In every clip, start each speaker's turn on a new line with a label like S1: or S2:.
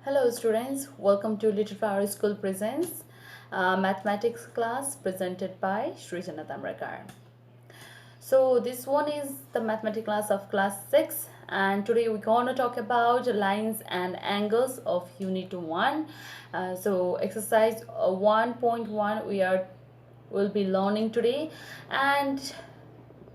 S1: Hello students, welcome to Little Flower School Presents mathematics class presented by Srijana Tamrakar. So this one is the mathematics class of class 6 and today we're going to talk about lines and angles of unit 1. So exercise 1.1 will be learning today, and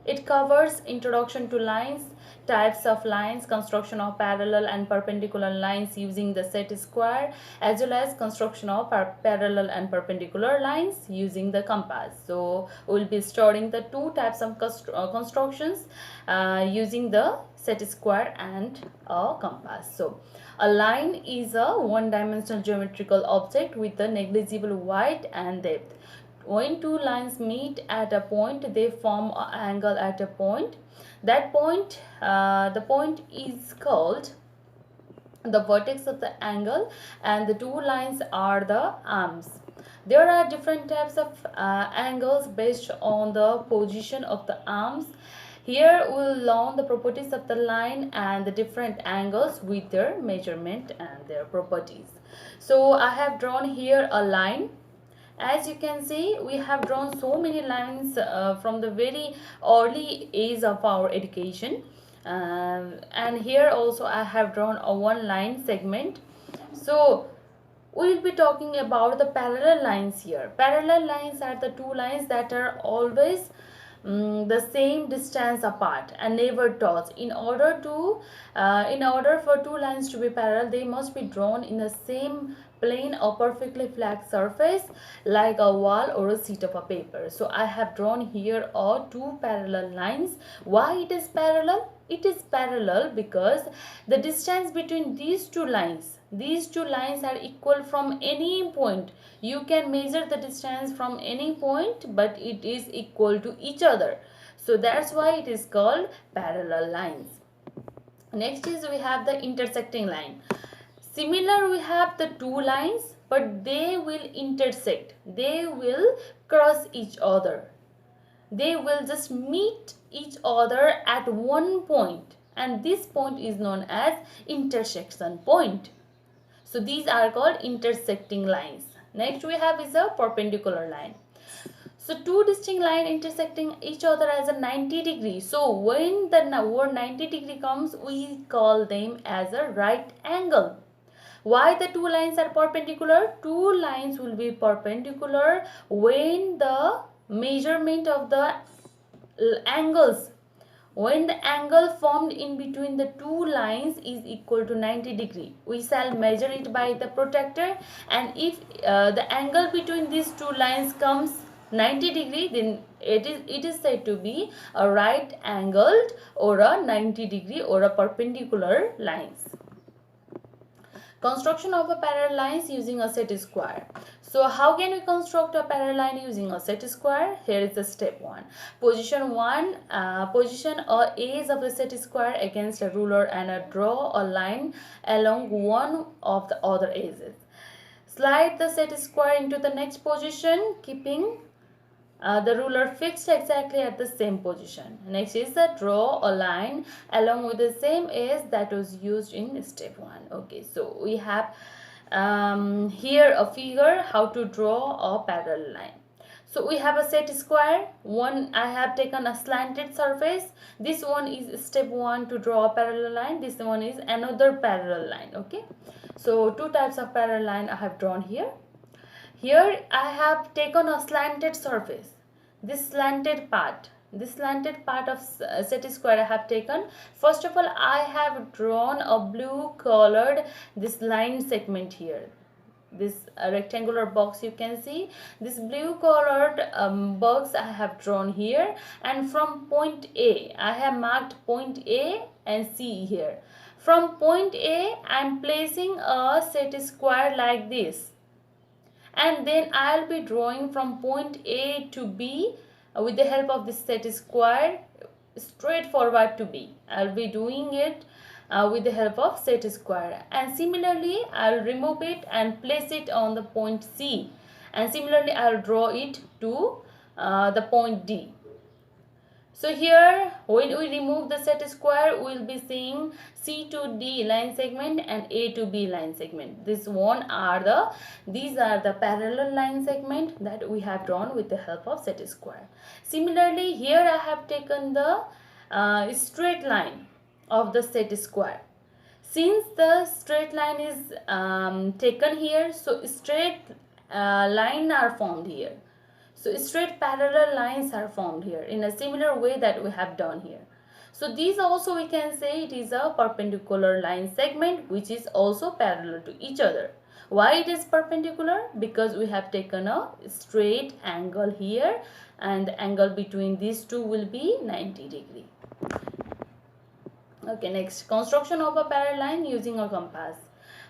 S1: it covers introduction to lines, types of lines, construction of parallel and perpendicular lines using the set square, as well as construction of parallel and perpendicular lines using the compass. So we'll be studying the two types of constructions using the set square and a compass. So a line is a one-dimensional geometrical object with a negligible width and depth. When two lines meet at a point, they form an angle at a point. That point, the point is called the vertex of the angle, and the two lines are the arms. There are different types of angles based on the position of the arms. Here we will learn the properties of the line and the different angles with their measurement and their properties. So I have drawn here a line. As you can see, we have drawn so many lines from the very early age of our education, and here also I have drawn a one line segment. So we will be talking about the parallel lines here. Parallel lines are the two lines that are always the same distance apart and never touch. In order for two lines to be parallel, they must be drawn in the same plane or perfectly flat surface like a wall or a sheet of a paper. So I have drawn here two parallel lines. Why it is parallel? It is parallel because the distance between these two lines are equal from any point. You can measure the distance from any point, but it is equal to each other. So that's why it is called parallel lines. Next is we have the intersecting line. Similar, we have the two lines, but they will intersect. They will cross each other. They will just meet each other at one point, and this point is known as intersection point. So these are called intersecting lines. Next we have is a perpendicular line. So two distinct lines intersecting each other as a 90 degree. So when the word 90 degree comes, we call them as a right angle. Why the two lines are perpendicular? Two lines will be perpendicular when the measurement of the angles, when the angle formed in between the two lines is equal to 90 degree. We shall measure it by the protractor, and if the angle between these two lines comes 90 degree, then it is said to be a right angled or a 90 degree or a perpendicular lines. Construction of a parallel lines using a set square. So how can we construct a parallel line using a set square? Here is the step 1. Position a edge of the set square against a ruler and draw a line along one of the other edges. Slide the set square into the next position, keeping the ruler fixed exactly at the same position. Next is the draw a line along with the same edge that was used in step 1. Okay, so we have here a figure how to draw a parallel line. So we have a set square. One, I have taken a slanted surface. This one is step 1 to draw a parallel line. This one is another parallel line. Okay, so two types of parallel line I have drawn here. Here I have taken a slanted surface. This slanted part of set square I have taken. First of all, I have drawn a blue colored this line segment here. This rectangular box you can see. This blue colored box I have drawn here, and from point A, I have marked point A and C here. From point A, I am placing a set square like this, and then I'll be drawing from point A to B with the help of this set square straight forward to B. I'll be doing it with the help of set square, and similarly I'll remove it and place it on the point C, and similarly I'll draw it to the point D. So here when we remove the set square, we will be seeing C to D line segment and A to B line segment. These are the parallel line segment that we have drawn with the help of set square. Similarly, here I have taken the straight line of the set square. Since the straight line is taken here, so straight line are formed here. So straight parallel lines are formed here in a similar way that we have done here. So these also we can say it is a perpendicular line segment which is also parallel to each other. Why it is perpendicular? Because we have taken a straight angle here and the angle between these two will be 90 degree. Okay, next, construction of a parallel line using a compass.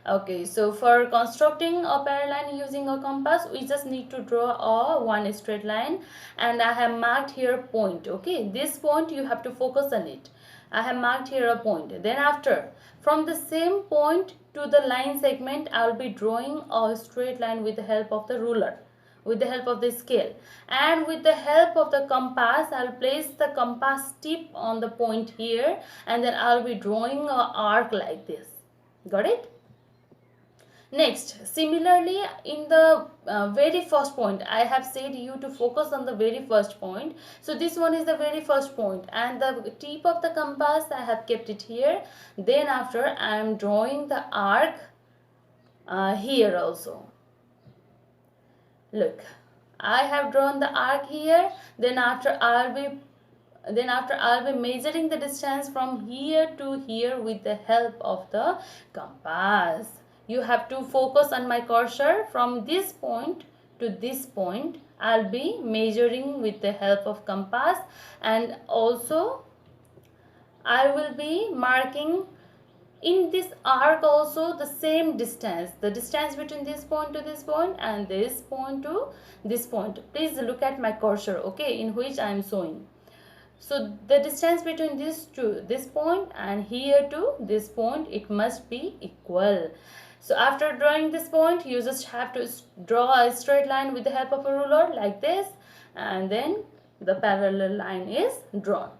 S1: Okay, so for constructing a parallel line using a compass, we just need to draw a one straight line, and I have marked here point. Okay, this point you have to focus on it. I have marked here a point. Then after, from the same point to the line segment, I will be drawing a straight line with the help of the ruler, with the help of the scale, and with the help of the compass I'll place the compass tip on the point here, and then I'll be drawing an arc like this. Got it? Next, similarly, in the very first point, I have said you to focus on the very first point. So this one is the very first point, and the tip of the compass I have kept it here. Then after I am drawing the arc here also. Look, I have drawn the arc here. Then after I'll be measuring the distance from here to here with the help of the compass. You have to focus on my cursor from this point to this point. I'll be measuring with the help of compass, and also I will be marking in this arc also the same distance, the distance between this point to this point and this point to this point. Please look at my cursor, okay, in which I am showing. So the distance between this to this point and here to this point, it must be equal. So after drawing this point, you just have to draw a straight line with the help of a ruler like this, and then the parallel line is drawn.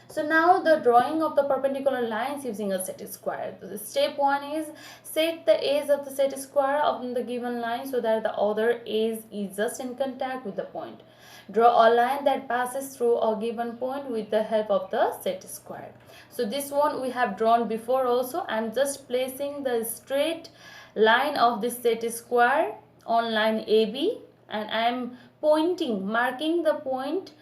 S1: So now the drawing of the perpendicular lines using a set square. So step 1 is set the edge of the set square of the given line so that the other edge is just in contact with the point. Draw a line that passes through a given point with the help of the set square. So this one we have drawn before also. I am just placing the straight line of this set square on line AB, and I am marking the point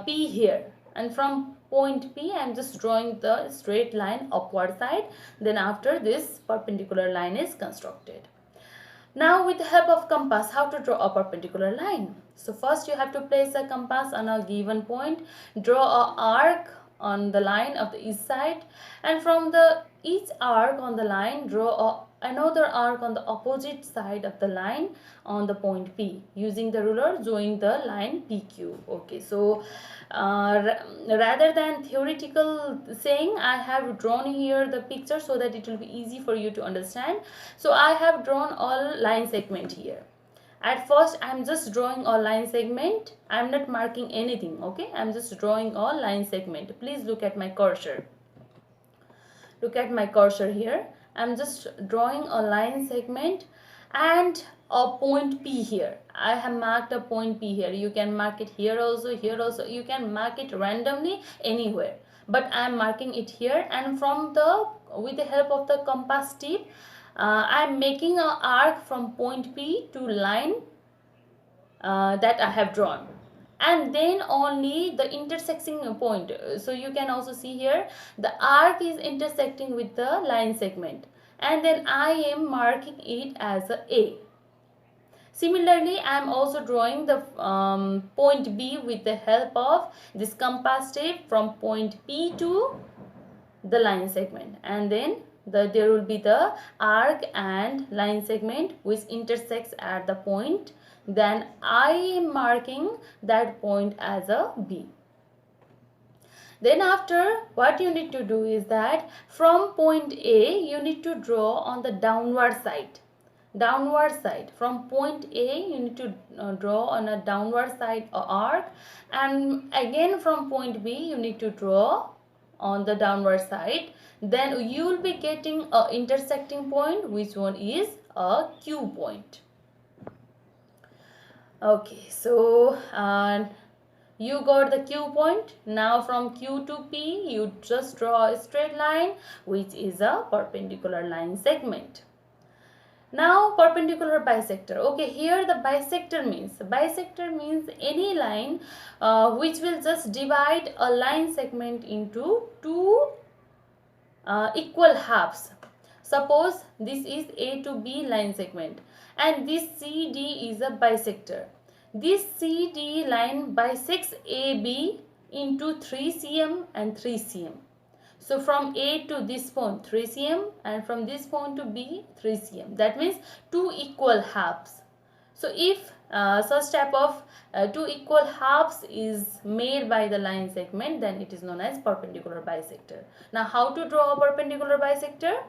S1: P here, and from point P I am just drawing the straight line upward side. Then after this perpendicular line is constructed. Now with the help of compass, how to draw a perpendicular line? So first you have to place a compass on a given point, draw an arc on the line of the east side, and from the each arc on the line draw another arc on the opposite side of the line on the point P, using the ruler drawing the line PQ. Okay, so rather than theoretical saying, I have drawn here the picture so that it will be easy for you to understand. So I have drawn all line segment here. At first I am just drawing a line segment. I am not marking anything. Okay, I am just drawing a line segment. Please look at my cursor. Look at my cursor here. I am just drawing a line segment and a point P here. I have marked a point P here. You can mark it here also, here also. You can mark it randomly anywhere. But I am marking it here, and with the help of the compass tip, I am making an arc from point P to line that I have drawn, and then only the intersecting point. So you can also see here the arc is intersecting with the line segment, and then I am marking it as A. Similarly, I am also drawing the point B with the help of this compass tip from point P to the line segment, and then there will be the arc and line segment which intersects at the point. Then I am marking that point as a B. Then after, what you need to do is that from point A you need to draw on the downward side. downward side. From point A, you need to draw on a downward side arc, and again from point B, you need to draw on the downward side. Then you will be getting a intersecting point, which one is a Q point. Okay, so you got the Q point. Now from Q to P, you just draw a straight line, which is a perpendicular line segment. Now perpendicular bisector. Okay, here the bisector means any line which will just divide a line segment into two equal halves. Suppose this is A to B line segment and this CD is a bisector. This CD line bisects AB into 3 cm and 3 cm. So from A to this point 3 cm and from this point to B 3 cm. That means two equal halves. So if such type of two equal halves is made by the line segment, then it is known as perpendicular bisector. Now how to draw a perpendicular bisector?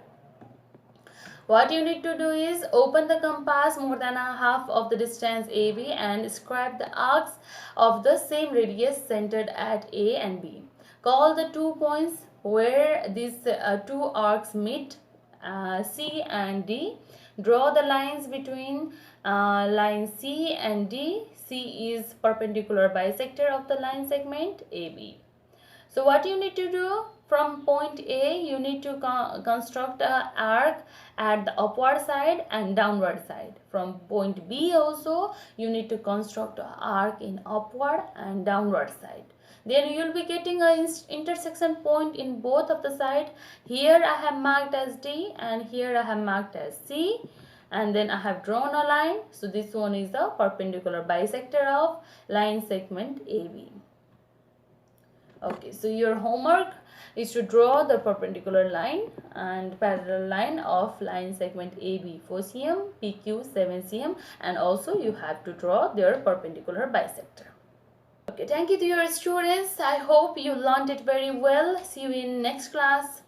S1: What you need to do is open the compass more than a half of the distance AB and describe the arcs of the same radius centered at A and B. Call the 2 points where these two arcs meet, C and D. Draw the lines between line C and D. C is perpendicular bisector of the line segment AB. So what you need to do? From point A, you need to construct an arc at the upward side and downward side. From point B also, you need to construct an arc in upward and downward side. Then you will be getting an intersection point in both of the sides. Here I have marked as D and here I have marked as C. And then I have drawn a line. So this one is the perpendicular bisector of line segment AB. Okay, so your homework is to draw the perpendicular line and parallel line of line segment AB 4 cm, PQ 7 cm, and also you have to draw their perpendicular bisector. Okay, thank you to your students. I hope you learned it very well. See you in next class.